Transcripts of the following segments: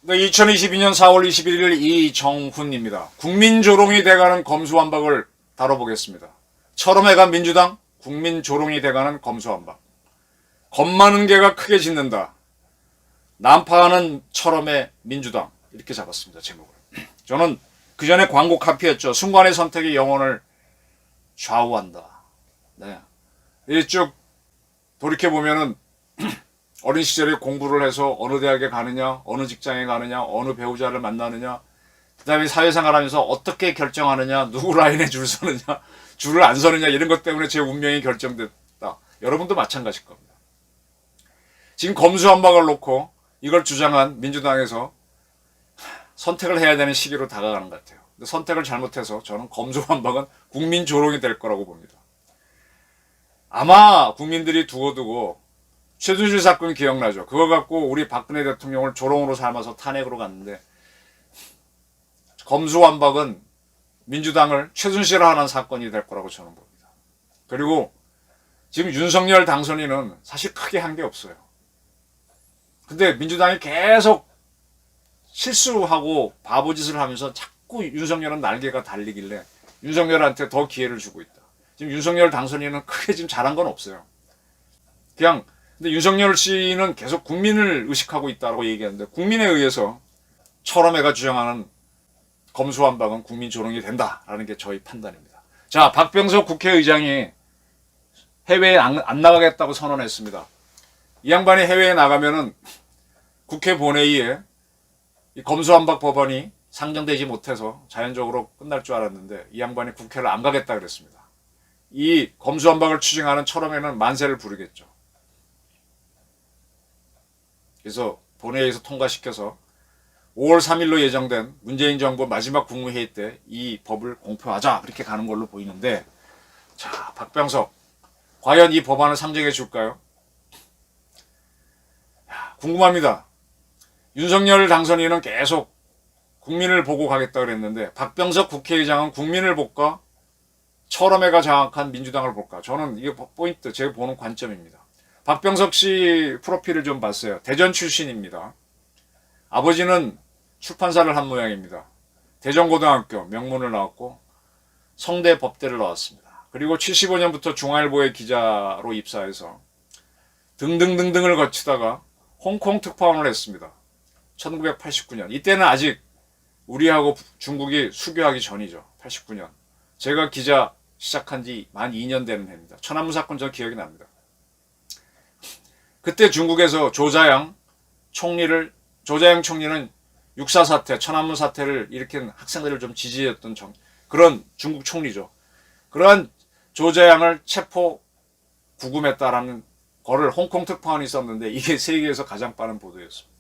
네, 2022년 4월 21일 이정훈입니다. 국민조롱이 돼가는 검수완박을 다뤄보겠습니다. 철험해간 민주당, 국민조롱이 돼가는 검수완박. 겁 많은 개가 크게 짖는다. 난파하는 철험의 민주당. 이렇게 잡았습니다, 제목을. 저는 그 전에 광고 카피했죠. 순간의 선택이 영혼을 좌우한다. 네. 쭉 돌이켜보면은 어린 시절에 공부를 해서 어느 대학에 가느냐, 어느 직장에 가느냐, 어느 배우자를 만나느냐, 그 다음에 사회생활하면서 어떻게 결정하느냐, 누구 라인에 줄 서느냐, 줄을 안 서느냐, 이런 것 때문에 제 운명이 결정됐다. 여러분도 마찬가지일 겁니다. 지금 검수완박을 놓고 이걸 주장한 민주당에서 선택을 해야 되는 시기로 다가가는 것 같아요. 근데 선택을 잘못해서 저는 검수완박은 국민조롱이 될 거라고 봅니다. 아마 국민들이 두고두고 최순실 사건 기억나죠? 그거 갖고 우리 박근혜 대통령을 조롱으로 삼아서 탄핵으로 갔는데, 검수완박은 민주당을 최순실화하는 사건이 될 거라고 저는 봅니다. 그리고 지금 윤석열 당선인은 사실 크게 한 게 없어요. 근데 민주당이 계속 실수하고 바보짓을 하면서 자꾸 윤석열은 날개가 달리길래 윤석열한테 더 기회를 주고 있다. 지금 윤석열 당선인은 크게 지금 잘한 건 없어요. 그냥 근데 윤석열 씨는 계속 국민을 의식하고 있다고 얘기하는데, 국민에 의해서 철험해가 주장하는 검수완박은 국민 조롱이 된다라는 게 저희 판단입니다. 자, 박병석 국회의장이 해외에 안 나가겠다고 선언했습니다. 이 양반이 해외에 나가면은 국회 본회의에 이 검수완박 법안이 상정되지 못해서 자연적으로 끝날 줄 알았는데, 이 양반이 국회를 안 가겠다 그랬습니다. 이 검수완박을 추진하는 철험에는 만세를 부르겠죠. 그래서 본회의에서 통과시켜서 5월 3일로 예정된 문재인 정부 마지막 국무회의 때 이 법을 공표하자, 그렇게 가는 걸로 보이는데, 자, 박병석 과연 이 법안을 상정해 줄까요? 궁금합니다. 윤석열 당선인은 계속 국민을 보고 가겠다 그랬는데, 박병석 국회의장은 국민을 볼까, 철험해가 장악한 민주당을 볼까? 저는 이게 포인트, 제가 보는 관점입니다. 박병석 씨 프로필을 좀 봤어요. 대전 출신입니다. 아버지는 출판사를 한 모양입니다. 대전고등학교 명문을 나왔고 성대 법대를 나왔습니다. 그리고 75년부터 중앙일보의 기자로 입사해서 등등등등을 거치다가 홍콩 특파원을 했습니다. 1989년. 이때는 아직 우리하고 중국이 수교하기 전이죠. 89년. 제가 기자 시작한 지 만 2년 되는 해입니다. 천안문 사건 전 기억이 납니다. 그때 중국에서 조자양 총리는 6.4 사태, 천안문 사태를 일으킨 학생들을 좀 지지했던 그런 중국 총리죠. 그러한 조자양을 체포 구금했다라는 거를 홍콩 특파원이 썼는데, 이게 세계에서 가장 빠른 보도였습니다.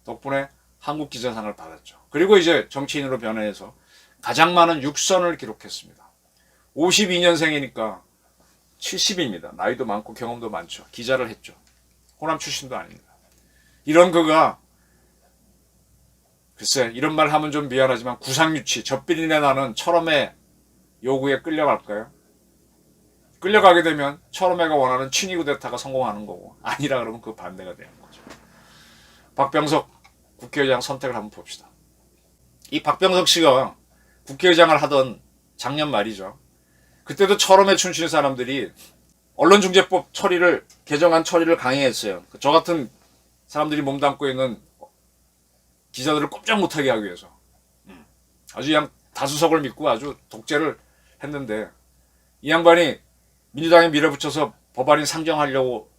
덕분에 한국 기자상을 받았죠. 그리고 이제 정치인으로 변해서 가장 많은 6선을 기록했습니다. 52년생이니까 70입니다. 나이도 많고 경험도 많죠. 기자를 했죠. 호남 출신도 아닙니다. 이런 그가, 글쎄 이런 말 하면 좀 미안하지만 구상유치, 젖비린내 나는 철험의 요구에 끌려갈까요? 끌려가게 되면 철험회가 원하는 친위 쿠데타가 성공하는 거고, 아니라 그러면 그 반대가 되는 거죠. 박병석 국회의장 선택을 한번 봅시다. 이 박병석 씨가 국회의장을 하던 작년 말이죠. 그때도 철험회 출신 사람들이 언론중재법 개정안 처리를 강행했어요. 저 같은 사람들이 몸담고 있는 기자들을 꼼짝 못하게 하기 위해서. 아주 그냥 다수석을 믿고 아주 독재를 했는데, 이 양반이 민주당에 밀어붙여서 법안이 시키려고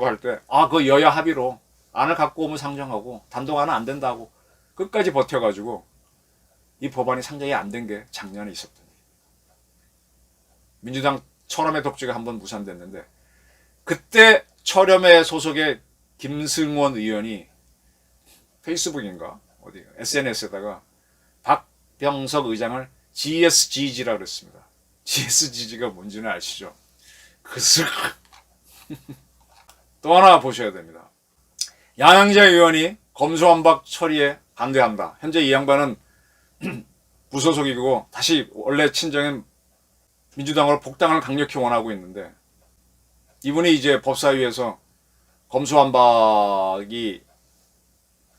할 때, 그 여야 합의로 안을 갖고 오면 상정하고 단독안은 안 된다고 끝까지 버텨가지고 이 법안이 상정이 안 된 게 작년에 있었던 일이에요. 민주당 철험회 독재가 한번 무산됐는데, 그때 철험회 소속의 김승원 의원이 페이스북인가 어디 SNS에다가 박병석 의장을 GSGG라고 그랬습니다. GSGG가 뭔지는 아시죠? 또 하나 보셔야 됩니다. 양양자 의원이 검수완박 처리에 반대한다. 현재 이 양반은 무소속이고 다시 원래 친정인 민주당으로 복당을 강력히 원하고 있는데, 이분이 이제 법사위에서 검수완박이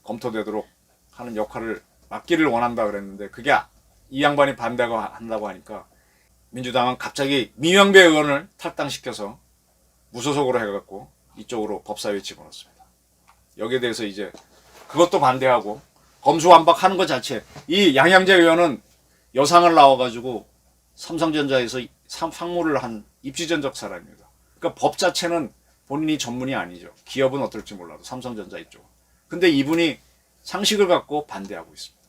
검토되도록 하는 역할을 맡기를 원한다 그랬는데, 그게 이 양반이 반대하고 한다고 하니까 민주당은 갑자기 민영배 의원을 탈당시켜서 무소속으로 해갖고 이쪽으로 법사위에 집어넣습니다. 여기에 대해서 이제 그것도 반대하고 검수완박하는 것 자체, 이 양양재 의원은 여상을 나와가지고 삼성전자에서 상무를 한 입지전적 사람입니다. 그러니까 법 자체는 본인이 전문이 아니죠. 기업은 어떨지 몰라도 삼성전자 이쪽. 근데 이분이 상식을 갖고 반대하고 있습니다.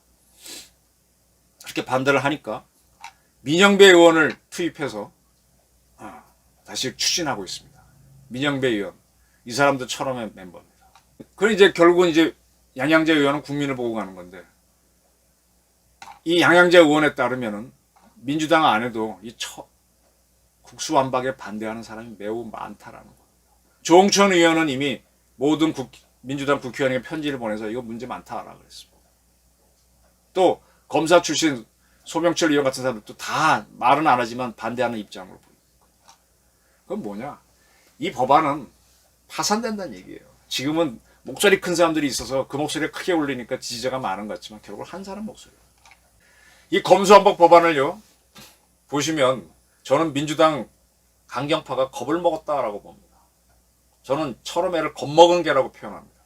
그렇게 반대를 하니까 민영배 의원을 투입해서 다시 추진하고 있습니다. 민영배 의원, 이 사람도 철험의 멤버입니다. 그럼 이제 결국은 이제 양양재 의원은 국민을 보고 가는 건데, 이 양양재 의원에 따르면은 민주당 안에도 이 국수완박에 반대하는 사람이 매우 많다라는 거예요. 조홍천 의원은 이미 모든 민주당 국회의원에게 편지를 보내서 이거 문제 많다라고 그랬습니다. 또 검사 출신 소명철 의원 같은 사람들도 다 말은 안 하지만 반대하는 입장으로 보입니다. 그건 뭐냐? 이 법안은 파산된다는 얘기예요. 지금은 목소리 큰 사람들이 있어서 그 목소리를 크게 울리니까 지지자가 많은 것 같지만 결국 한 사람 목소리예요. 이 검수완박 법안을요, 보시면 저는 민주당 강경파가 겁을 먹었다라고 봅니다. 저는 철험애를 겁먹은 개라고 표현합니다.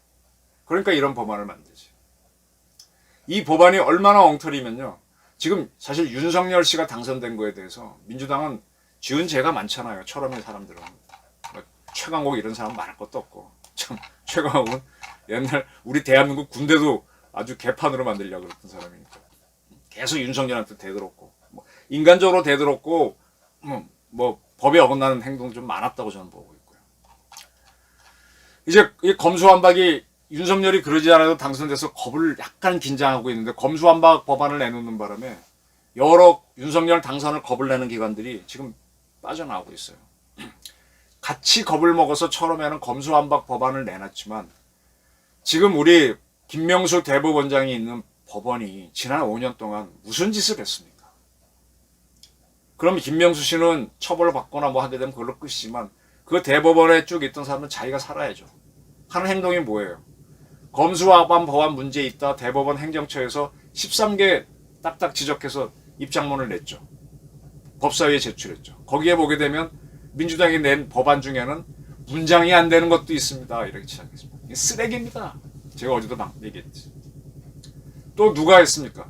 그러니까 이런 법안을 만들지. 이 법안이 얼마나 엉터리면요, 지금 사실 윤석열 씨가 당선된 거에 대해서 민주당은 지은 죄가 많잖아요. 철험의 사람들은. 최강욱 이런 사람 말할 것도 없고, 참 최강욱은 옛날 우리 대한민국 군대도 아주 개판으로 만들려고 그랬던 사람이니까 계속 윤석열한테 대들었고, 인간적으로 대들었고, 법에 어긋나는 행동 좀 많았다고 저는 보고 있고요. 이제 이 검수완박이 윤석열이 그러지 않아도 당선돼서 겁을 약간 긴장하고 있는데, 검수완박 법안을 내놓는 바람에 여러 윤석열 당선을 겁을 내는 기관들이 지금 빠져나오고 있어요. 같이 겁을 먹어서 처음에는 검수완박 법안을 내놨지만, 지금 우리 김명수 대법원장이 있는 법원이 지난 5년 동안 무슨 짓을 했습니까? 그럼 김명수 씨는 처벌을 받거나 뭐 하게 되면 그걸로 끝이지만, 그 대법원에 쭉 있던 사람은 자기가 살아야죠. 하는 행동이 뭐예요? 검수완박 법안 문제 있다 대법원 행정처에서 13개 딱딱 지적해서 입장문을 냈죠. 법사위에 제출했죠. 거기에 보게 되면 민주당이 낸 법안 중에는 문장이 안 되는 것도 있습니다. 이렇게 시작했습니다. 이게 쓰레기입니다. 제가 어제도 막 얘기했지. 또 누가 했습니까?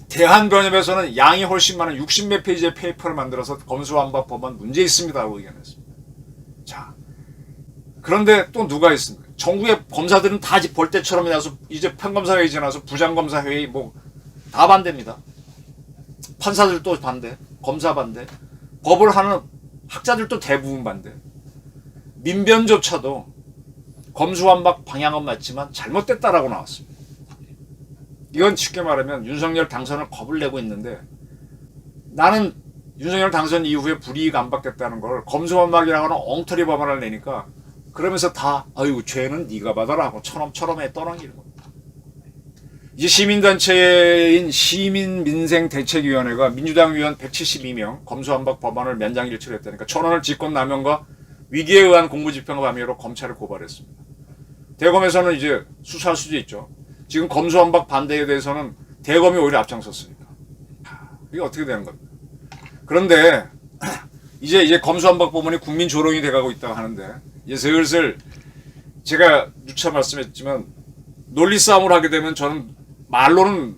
대한변협에서는 양이 훨씬 많은 60몇 페이지의 페이퍼를 만들어서 검수완박 법안 문제 있습니다 하고 의견했습니다. 자, 그런데 또 누가 있습니까? 전국의 검사들은 다 벌떼처럼 나서 이제 평검사회의 지나서 부장검사회의 뭐 다 반대입니다. 판사들도 반대, 검사 반대, 법을 하는 학자들도 대부분 반대. 민변조차도 검수완박 방향은 맞지만 잘못됐다라고 나왔습니다. 이건 쉽게 말하면 윤석열 당선을 겁을 내고 있는데, 나는 윤석열 당선 이후에 불이익 안 받겠다는 걸 검수완박이라고 하는 엉터리 법안을 내니까, 그러면서 다 아이고 죄는 네가 받아라 하고 처럼에 떠넘기는 겁니다. 이제 시민단체인 시민민생대책위원회가 민주당 위원 172명 검수완박 법안을 면장일치했다니까 천원을 직권남용과 위기에 의한 공무집행 혐의로 검찰을 고발했습니다. 대검에서는 이제 수사할 수도 있죠. 지금 검수완박 반대에 대해서는 대검이 오히려 앞장섰으니까. 이게 어떻게 되는 겁니까? 그런데 이제 검수완박 법안이 국민 조롱이 돼가고 있다고 하는데, 이제 슬슬 제가 누차 말씀했지만 논리 싸움을 하게 되면 저는 말로는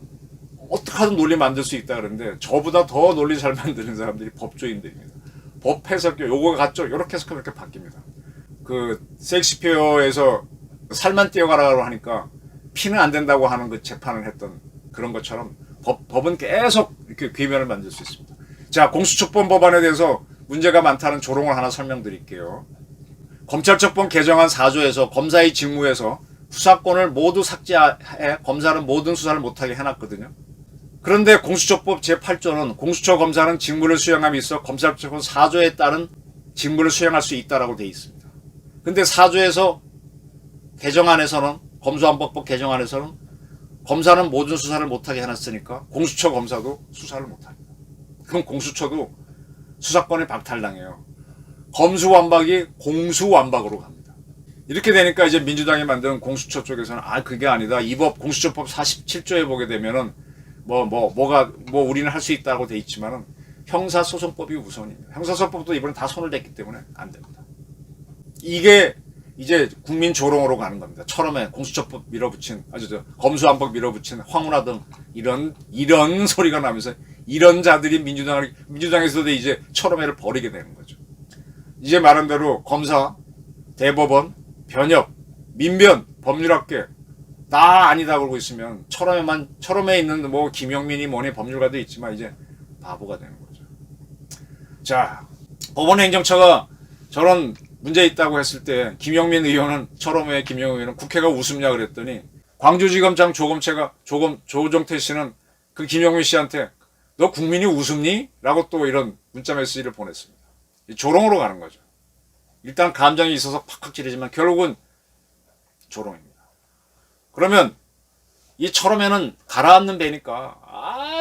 어떻게 하든 논리 만들 수 있다 그러는데, 저보다 더 논리 잘 만드는 사람들이 법조인들입니다. 법 해석이 요거 같죠? 이렇게 해석하면 이렇게 바뀝니다. 그 셰익스피어에서 살만 뛰어가라고 하니까 피는 안 된다고 하는 그 재판을 했던 그런 것처럼 법은 계속 이렇게 궤변을 만들 수 있습니다. 자, 공수처법 법안에 대해서 문제가 많다는 조롱을 하나 설명드릴게요. 검찰처법 개정안 4조에서 검사의 직무에서 수사권을 모두 삭제해 검사는 모든 수사를 못하게 해놨거든요. 그런데 공수처법 제8조는 공수처 검사는 직무를 수행함에 있어 검찰처법 4조에 따른 직무를 수행할 수 있다라고 되어 있습니다. 근데 4조에서 개정안에서는, 검수완박법 개정안에서는 검사는 모든 수사를 못하게 해놨으니까 공수처 검사도 수사를 못합니다. 그럼 공수처도 수사권이 박탈당해요. 검수완박이 공수완박으로 갑니다. 이렇게 되니까 이제 민주당이 만든 공수처 쪽에서는 그게 아니다. 이 법 공수처법 47조에 보게 되면은 우리는 할 수 있다고 돼 있지만은 형사소송법이 우선입니다. 형사소송법도 이번에 다 손을 댔기 때문에 안 됩니다. 이게 이제 국민 조롱으로 가는 겁니다. 처음에 공수처법 밀어붙인 검수완박 밀어붙인 황운하 등 이런 소리가 나면서 이런 자들이 민주당에서도 이제 철험회를 벌이게 되는 거죠. 이제 말한 대로 검사, 대법원, 변협, 민변, 법률학계 다 아니다 그러고 있으면 철험에 있는 김영민이 뭐니 법률가도 있지만 이제 바보가 되는 거죠. 자, 법원행정처가 저런 문제 있다고 했을 때 김영민 의원은 철험회 김영민 의원은 국회가 웃음냐 그랬더니 광주지검장 조정태 씨는 그 김영민 씨한테 너 국민이 웃음니? 라고 또 이런 문자 메시지를 보냈습니다. 조롱으로 가는 거죠. 일단 감정이 있어서 팍팍 찌르지만 결국은 조롱입니다. 그러면 이 철험에는 가라앉는 배니까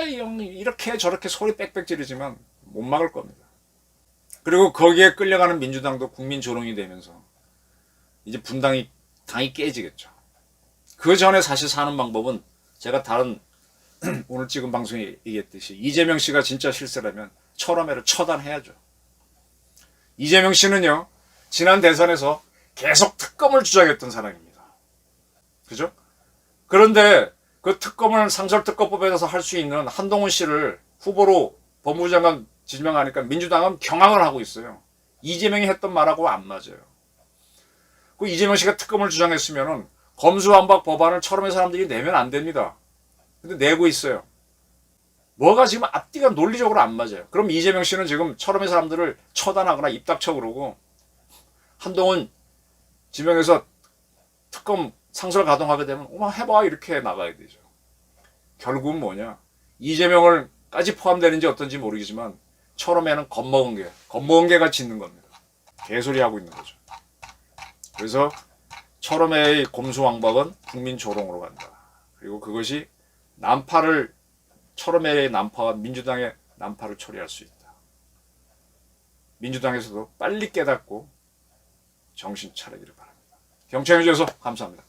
이렇게 저렇게 소리 빽빽 지르지만 못 막을 겁니다. 그리고 거기에 끌려가는 민주당도 국민 조롱이 되면서 이제 당이 깨지겠죠. 그 전에 사실 사는 방법은 제가 다른 오늘 찍은 방송에 얘기했듯이 이재명 씨가 진짜 실세라면 철험회를 처단해야죠. 이재명 씨는요, 지난 대선에서 계속 특검을 주장했던 사람입니다. 그죠? 그런데 그 특검을 상설특검법에서 할 수 있는 한동훈 씨를 후보로 법무부 장관 지명하니까 민주당은 경악을 하고 있어요. 이재명이 했던 말하고 안 맞아요. 그 이재명 씨가 특검을 주장했으면은 검수완박 법안을 철험의 사람들이 내면 안 됩니다. 근데 내고 있어요. 뭐가 지금 앞뒤가 논리적으로 안 맞아요. 그럼 이재명 씨는 지금 철험의 사람들을 처단하거나 입 닥쳐 그러고 한동훈 지명해서 특검 상설 가동하게 되면 해봐 이렇게 나가야 되죠. 결국은 뭐냐, 이재명을까지 포함되는지 어떤지 모르겠지만 철험에는 겁먹은 개가 짖는 겁니다. 개소리 하고 있는 거죠. 그래서 철험회의 검수완박은 국민 조롱으로 간다. 그리고 그것이 철험회의 난파와 민주당의 난파를 처리할 수 있다. 민주당에서도 빨리 깨닫고 정신 차리기를 바랍니다. 경청해 주셔서 감사합니다.